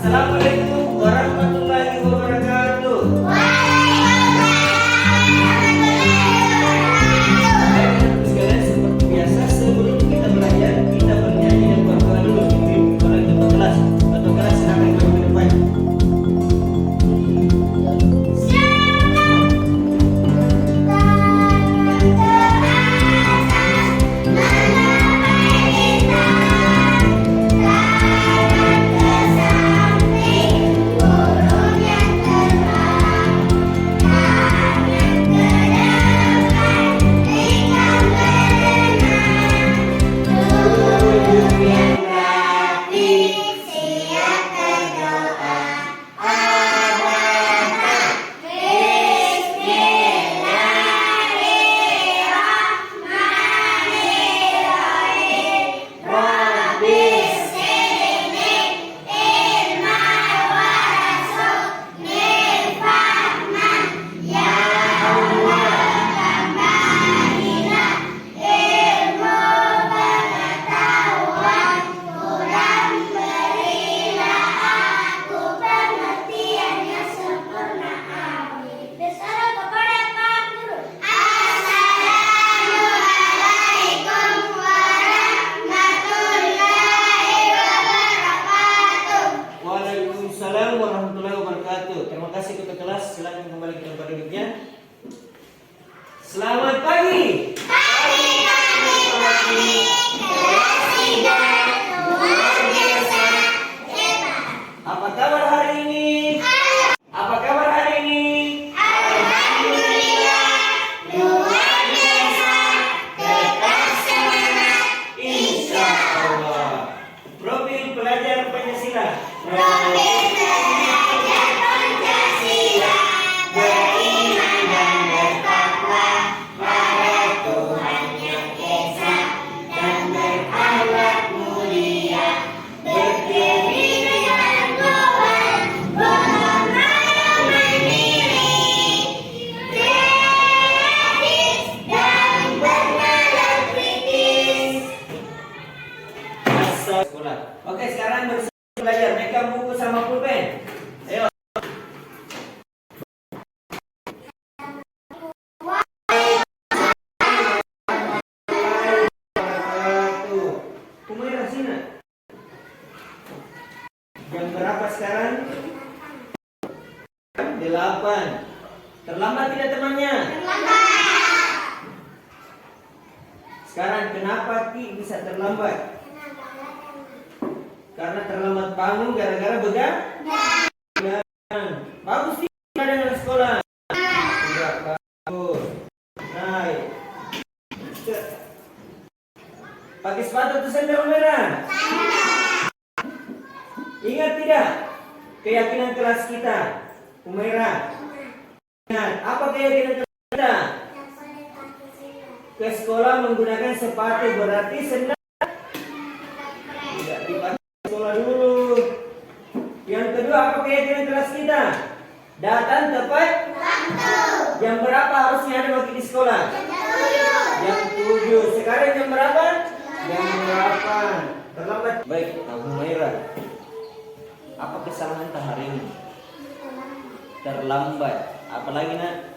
Assalamualaikum warahmatullahi wabarakatuh. Sekalian seperti biasa sebelum kita belajar kita bernyanyi dan berdoa dulu oleh ketua kelas. Ketua kelas silakan maju ke depan. Waalaikumsalam warahmatullahi wabarakatuh. Terima kasih ketua kelas. Silakan kembali ke tempat duduknya. Selamat pagi. Apa kabar hari ini? Apa kabar hari ini? Insya Allah. Profil pelajar Pancasila. Beriman dan bertakwa pada Tuhan yang esa dan berakhlak mulia, berdiri dengan kokoh, bermaya mandiri, kreatif dan bernalar kritis. Asal sekolah. Oke, sekarang belajar megang buku sama pulpen. Ayo. Kumaira sini. Jam berapa sekarang? 8. Terlambat tidak temannya? Terlambat. Sekarang kenapa Ki bisa terlambat? Karena terlambat bangun gara-gara begadang. Bagus sih dengan sekolah. Tidak bagus. Naik. Pakai sepatu atau sandal merah? Ingat tidak keyakinan kelas kita, Umaira? Ingat apa keyakinan kelas kita? Ke sekolah menggunakan sepatu berarti sandal tidak dipakai sekolah dulu. Yang kedua apa keyakinan kelas kita? Datang tepat waktu. Jam berapa harusnya ada waktu di sekolah? Jam 7. Sekarang jam berapa? Jam 8. Terlambat. Baik, Abu Maira. Apa kesalahan hari ini? Terlambat. Apalagi nak?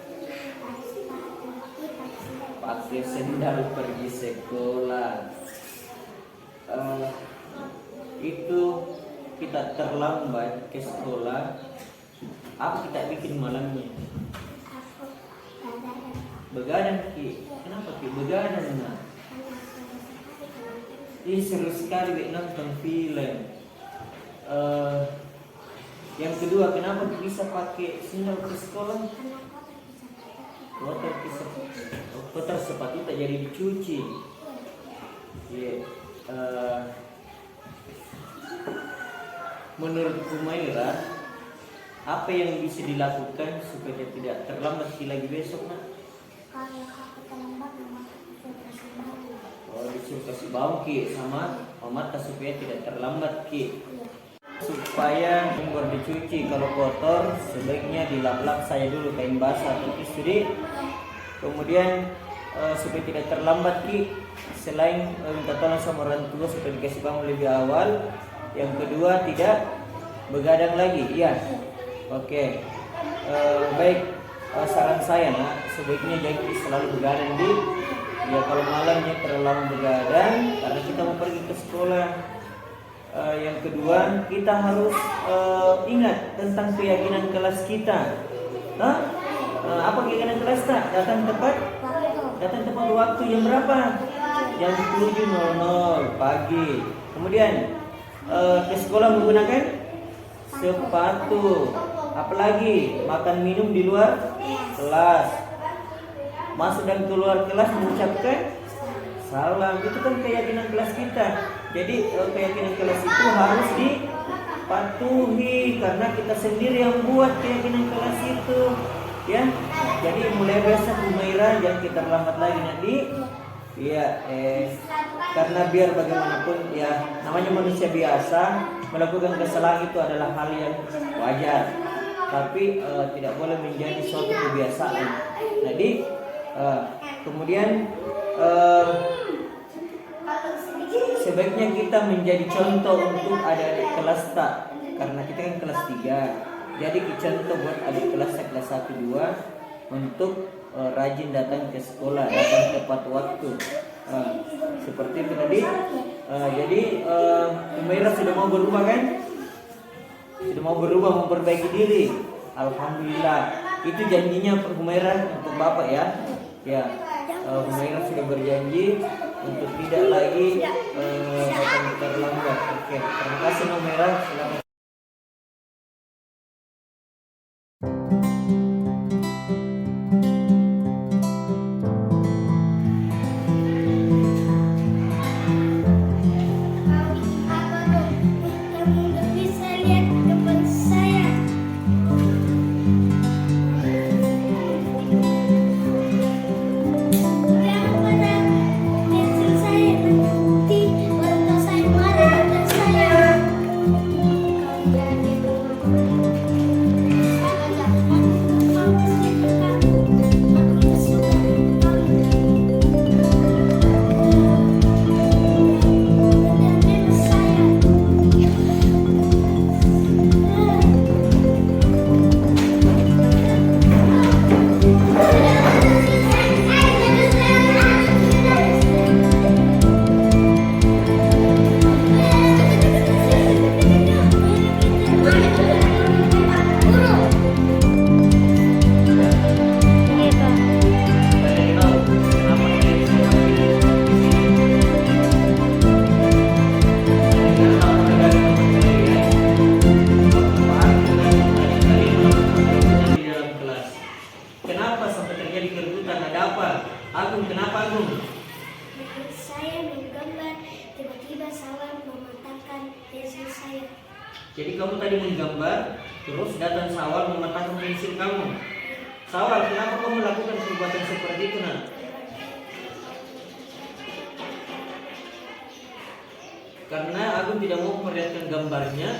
Pakai sendal pergi sekolah. Itu kita terlambat ke sekolah. Apa kita bikin malamnya? Begadang Ki. Kenapa Ki begadang nak? Ih, seru sekali nonton film. Yang kedua, kenapa bisa pakai sendal ke sekolah? Kotor sepatu tak jadi dicuci. Menurut Umaira, Apa yang bisa dilakukan supaya tidak terlambat lagi besok, nak? Kalau aku terlambat, mama aku kasih bau. Oh, disuruh kasih bau Ki sama mata supaya tidak terlambat Ki. Iya. Supaya baru dicuci, kalau kotor sebaiknya dilap-lap saya dulu kain basah atau tisu di. Kemudian supaya tidak terlambat Ki, selain minta tolong sama orang tua supaya dikasih bangun lebih awal, yang kedua tidak begadang lagi. Iya. Oke. Baik, saran saya nak, sebaiknya jangan selalu begadang di. Ya kalau malamnya terlalu begadang karena kita mau pergi ke sekolah. Yang kedua, kita harus ingat tentang keyakinan kelas kita. Apa keyakinan kelas tak? Datang tepat waktu jam berapa? Jam 7.00 pagi. Kemudian ke sekolah menggunakan sepatu. Apalagi makan minum di luar kelas. Masuk dan keluar kelas mengucapkan salam. Itu kan keyakinan kelas kita. Jadi keyakinan kelas itu harus dipatuhi karena kita sendiri yang buat keyakinan kelas itu. Ya, jadi mulai besok Humaira jangan kita lambat lagi nanti. Iya, karena biar bagaimanapun ya namanya manusia biasa, melakukan kesalahan itu adalah hal yang wajar. Tapi tidak boleh menjadi suatu kebiasaan. Jadi kemudian sebaiknya kita menjadi contoh untuk adik-adik kelas tak, karena kita kan kelas 3. Jadi contoh buat adik kelas 1, 2 untuk rajin datang ke sekolah, datang tepat waktu. Seperti itu tadi. Jadi Humaira sudah mau berubah kan? Sudah mau berubah, memperbaiki diri. Alhamdulillah. Itu janjinya Humaira untuk Bapak ya. Ya. Humaira sudah berjanji untuk tidak lagi datang terlambat. Oke, terima kasih Humaira. Selamat. Agung, kenapa Agung? Saya menggambar, tiba-tiba salah mematahkan pensil saya. Jadi kamu tadi menggambar, terus datang Sawal mematahkan pensil kamu. Sawal, kenapa kamu melakukan perbuatan seperti itu, nak? Karena Agung tidak mau memperlihatkan gambarnya.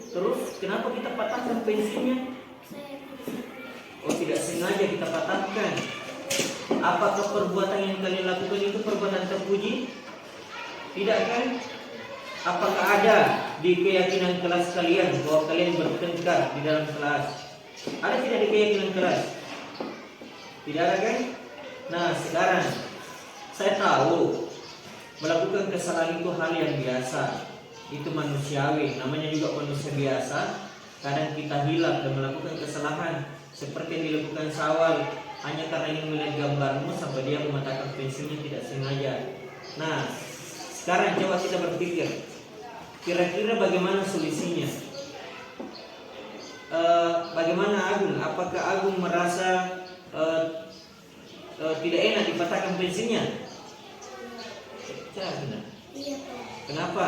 Terus kenapa kita patahkan pensilnya? Oh, tidak sengaja kita patahkan. Apakah perbuatan yang kalian lakukan itu perbuatan terpuji? Tidak kan? Apakah ada di keyakinan kelas kalian bahwa kalian bertengkar di dalam kelas? Ada tidak di keyakinan kelas? Tidak ada kan? Nah sekarang saya tahu melakukan kesalahan itu hal yang biasa. Itu manusiawi, namanya juga manusia biasa. Kadang kita hilaf dan melakukan kesalahan seperti yang dilakukan Sawal, hanya karena ingin melihat gambarmu sampai dia mematahkan pensilnya tidak sengaja. Nah, sekarang coba kita berpikir, kira-kira bagaimana solusinya? Bagaimana Agung? Apakah Agung merasa tidak enak dipatahkan pensilnya? Iya, Pak. Kenapa?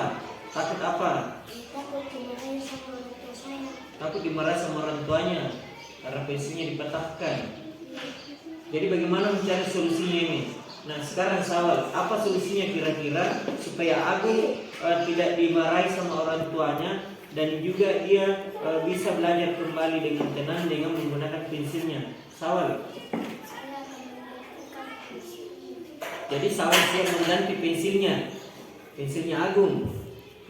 Takut apa? Takut dimarahin sama orang tua saya. Takut dimarahi sama orang tuanya karena pensilnya dipatahkan. Jadi bagaimana mencari solusinya ini? Nah sekarang Sawal, apa solusinya kira-kira supaya Agung tidak dimarahi sama orang tuanya dan juga dia bisa belajar kembali dengan tenang dengan menggunakan pensilnya? Sawal. Saya akan melakukan Jadi Sawal siap mengganti pensilnya Agung.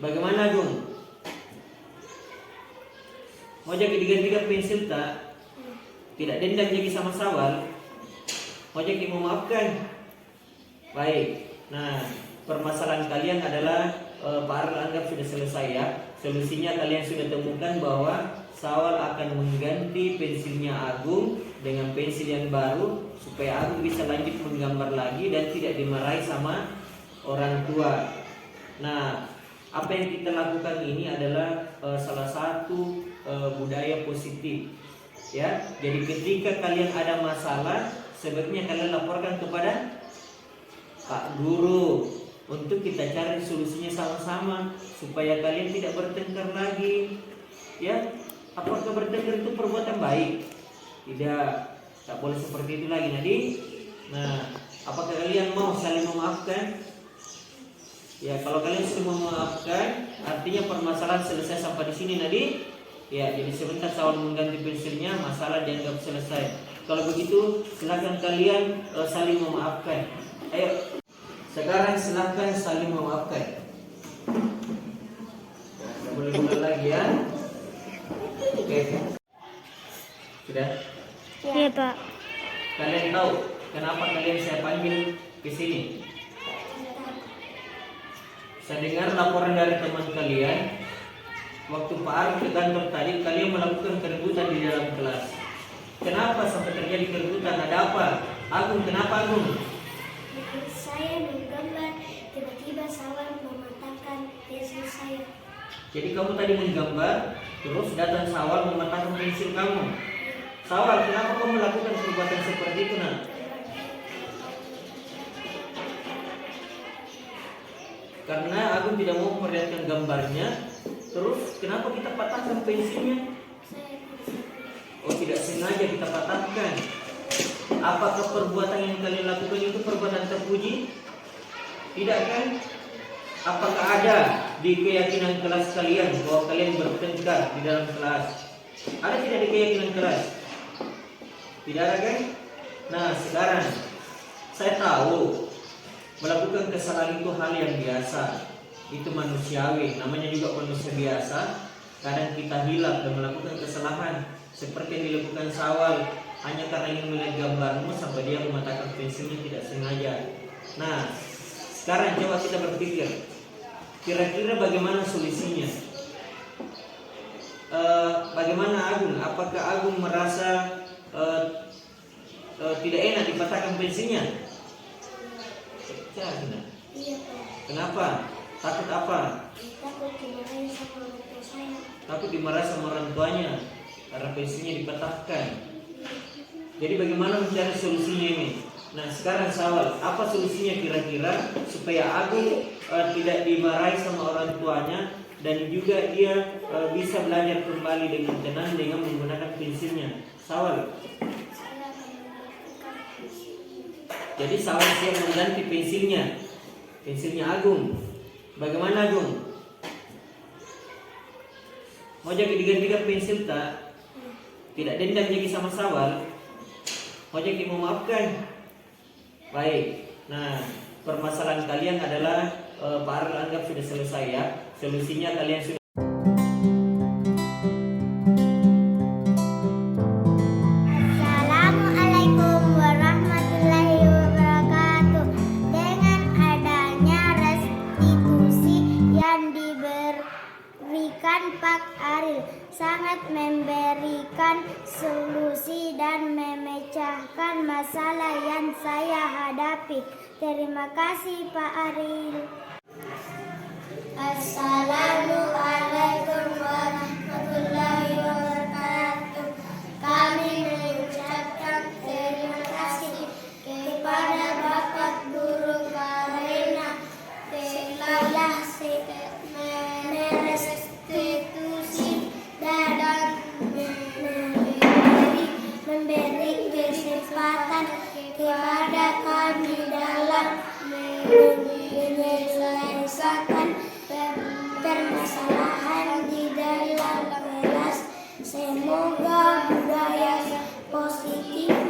Bagaimana Agung? Mau jadi digantikan pensil tak? Tidak dendam lagi sama Sawal. Mau jadi memaafkan. Baik. Nah, permasalahan kalian adalah Pak Arul anggap sudah selesai ya. Solusinya kalian sudah temukan bahwa Sawal akan mengganti pensilnya Agung dengan pensil yang baru supaya Agung bisa lanjut menggambar lagi dan tidak dimarahi sama orang tua. Nah, apa yang kita lakukan ini adalah salah satu budaya positif. Ya, jadi ketika kalian ada masalah, sebaiknya kalian laporkan kepada Pak Guru untuk kita cari solusinya sama-sama supaya kalian tidak bertengkar lagi. Ya, apakah bertengkar itu perbuatan baik? Tidak, tak boleh seperti itu lagi, Nadi. Nah, apakah kalian mau saling memaafkan? Ya, kalau kalian sudah memaafkan, artinya permasalahan selesai sampai di sini, Nadi. Ya, jadi sebentar Sawal mengganti pensilnya, masalah dianggap selesai. Kalau begitu, silakan kalian saling memaafkan. Ayo, sekarang silakan saling memaafkan. Nah, boleh mulai lagi ya. Oke, sudah. Iya Pak. Kalian tahu kenapa kalian saya panggil ke sini? Saya dengar laporan dari teman kalian. Waktu Pak Arif ke kantor tadi, kalian melakukan keributan di dalam kelas. Kenapa sampai terjadi keributan? Ada apa? Agung, kenapa Agung? Saya menggambar, tiba-tiba Sawal mematahkan pensil saya. Jadi kamu tadi menggambar, terus datang Sawal mematahkan pensil kamu. Sawal, kenapa kamu melakukan perbuatan seperti itu, nak? Karena Agung tidak mau memperlihatkan gambarnya. Terus kenapa kita patahkan pensilnya? Oh, tidak sengaja kita patahkan. Apakah perbuatan yang kalian lakukan itu perbuatan terpuji? Tidak kan? Apakah ada di keyakinan kelas kalian bahwa kalian bertengkar di dalam kelas? Ada tidak di keyakinan kelas? Tidak ada kan? Nah sekarang saya tahu melakukan kesalahan itu hal yang biasa. Itu manusiawi, namanya juga manusia biasa. Kadang kita hilaf dan melakukan kesalahan seperti yang dilakukan Sawal hanya karena ingin melihat gambarmu sampai dia mematahkan pensilnya tidak sengaja. Nah, sekarang coba kita berpikir, kira-kira bagaimana solusinya? Bagaimana Agung? Apakah Agung merasa tidak enak dipatahkan pensilnya? Iya Pak. Kenapa? Takut apa? Takut dimarahi sama orang tua saya. Takut dimarahi sama orang tuanya karena pensilnya dipatahkan. Jadi bagaimana mencari solusinya ini? Nah sekarang Sawal, apa solusinya kira-kira supaya Agung tidak dimarahi sama orang tuanya dan juga dia bisa belajar kembali dengan tenang dengan menggunakan pensilnya? Sawal. Saya akan melakukan Jadi Sawal siap mengganti pensilnya Agung. Bagaimana Agung? Mau jadi digantikan pensil tak? Tidak dendam lagi sama Sawal. Mau jadi memaafkan. Baik. Nah, permasalahan kalian adalah Pak Arul anggap sudah selesai ya. Solusinya kalian sudah. Assalamualaikum warahmatullahi wabarakatuh. Dengan adanya restitusi yang diberikan Pak Aril sangat memberikan solusi dan memecahkan masalah yang saya hadapi. Terima kasih Pak Aril. Assalamualaikum warahmatullahi wabarakatuh. Kami mengucapkan terima kasih kepada Bapak Guru karena telah merestitusi dan kepada kami dalam menyelesaikan permasalahan di dalam kelas. Semoga budaya positif